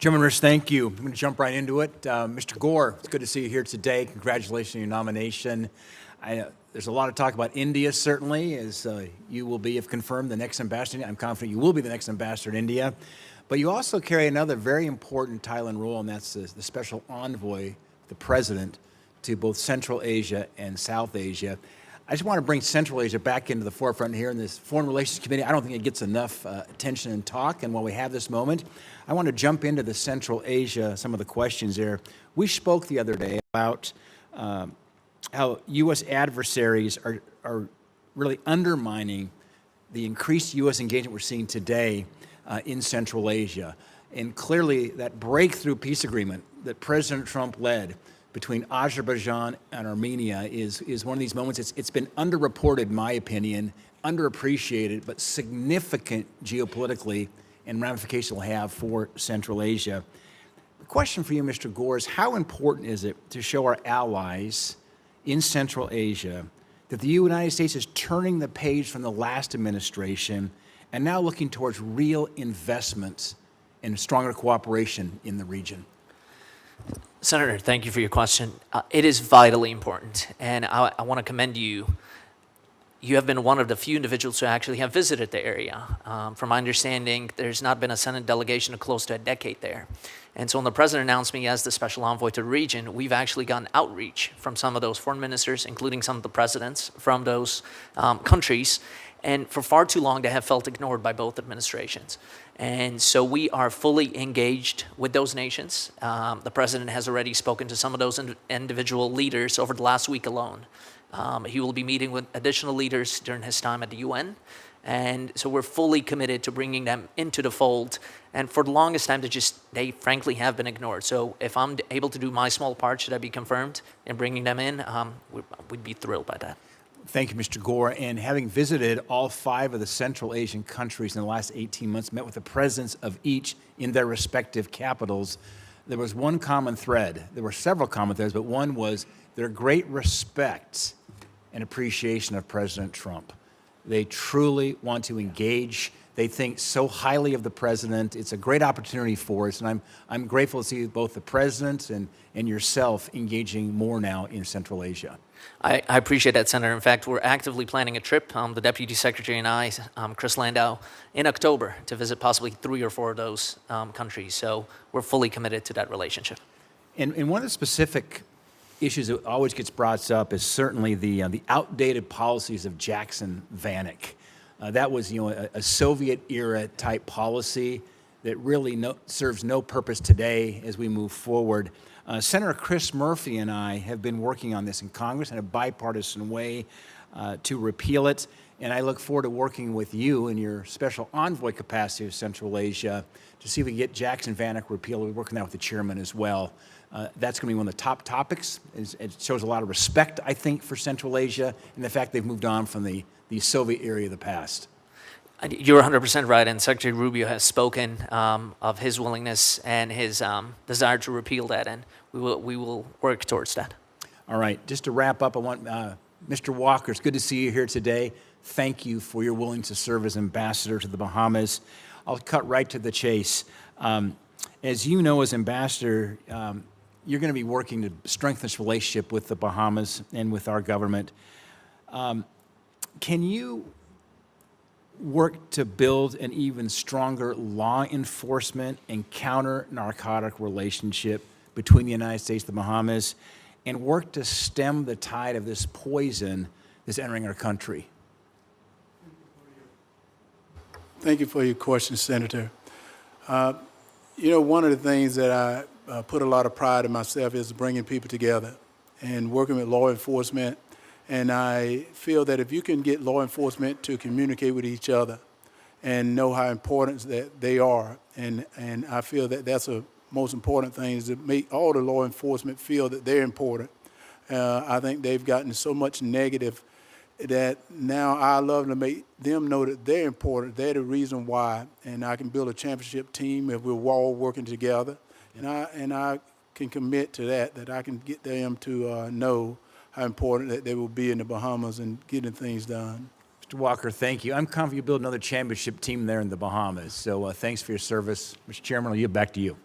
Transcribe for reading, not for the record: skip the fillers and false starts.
Chairman Risch, thank you. I'm going to jump right into it. Mr. Gore, it's good to see you here today. Congratulations on your nomination. There's a lot of talk about India, certainly, as you will be, if confirmed, the next ambassador. I'm confident you will be the next ambassador in India. But you also carry another very important title and role, and that's the special envoy, the president, to both Central Asia and South Asia. I just want to bring Central Asia back into the forefront here in this Foreign Relations Committee. I don't think it gets enough attention and talk, and while we have this moment, I want to jump into the Central Asia, some of the questions there. We spoke the other day about how U.S. adversaries are really undermining the increased U.S. engagement we're seeing today in Central Asia. And clearly, that breakthrough peace agreement that President Trump led between Azerbaijan and Armenia is one of these moments. It's been underreported, in my opinion, underappreciated, but significant geopolitically and ramifications will have for Central Asia. The question for you, Mr. Gore, is how important is it to show our allies in Central Asia that the United States is turning the page from the last administration and now looking towards real investments and stronger cooperation in the region? Senator, thank you for your question. It is vitally important, and I want to commend you. You have been one of the few individuals who actually have visited the area. From my understanding, there's not been a Senate delegation of close to a decade there. And so when the president announced me as the special envoy to the region, we've actually gotten outreach from some of those foreign ministers, including some of the presidents from those countries. And for far too long, they have felt ignored by both administrations. And so we are fully engaged with those nations. The president has already spoken to some of those individual leaders over the last week alone. He will be meeting with additional leaders during his time at the UN. And so we're fully committed to bringing them into the fold. And for the longest time, they frankly have been ignored. So if I'm able to do my small part, should I be confirmed in bringing them in, we'd be thrilled by that. Thank you, Mr. Gore. And having visited all 5 of the Central Asian countries in the last 18 months, met with the presidents of each in their respective capitals, there was one common thread. There were several common threads, but one was their great respect and appreciation of President Trump. They truly want to engage. They think so highly of the president. It's a great opportunity for us, and I'm grateful to see both the president and yourself engaging more now in Central Asia. I appreciate that, Senator. In fact, we're actively planning a trip, the Deputy Secretary and I, Chris Landau, in October to visit possibly 3 or 4 of those countries. So we're fully committed to that relationship. And one of the specific issues that always gets brought up is certainly the outdated policies of Jackson Vanik. That was, a Soviet-era type policy that really serves no purpose today as we move forward. Senator Chris Murphy and I have been working on this in Congress in a bipartisan way to repeal it, and I look forward to working with you in your special envoy capacity of Central Asia to see if we can get Jackson Vanik repealed. We're working that with the chairman as well. That's going to be one of the top topics. It shows a lot of respect, I think, for Central Asia and the fact they've moved on from the Soviet era of the past. You're 100% right, and Secretary Rubio has spoken of his willingness and his desire to repeal that, and we will work towards that. All right, just to wrap up, I want Mr. Walker, it's good to see you here today. Thank you for your willingness to serve as ambassador to the Bahamas. I'll cut right to the chase. As you know, as ambassador, you're going to be working to strengthen this relationship with the Bahamas and with our government. Can you work to build an even stronger law enforcement and counter-narcotic relationship between the United States and the Bahamas and work to stem the tide of this poison that's entering our country? Thank you for your question, Senator. One of the things that I put a lot of pride in myself is bringing people together and working with law enforcement. And I feel that if you can get law enforcement to communicate with each other and know how important that they are, and I feel that that's the most important thing, is to make all the law enforcement feel that they're important. I think they've gotten so much negative that now I love to make them know that they're important. They're the reason why, and I can build a championship team if we're all working together. And I can commit to that I can get them to know how important that they will be in the Bahamas and getting things done. Mr. Walker, thank you. I'm confident you'll build another championship team there in the Bahamas. So thanks for your service. Mr. Chairman, I'll yield back to you.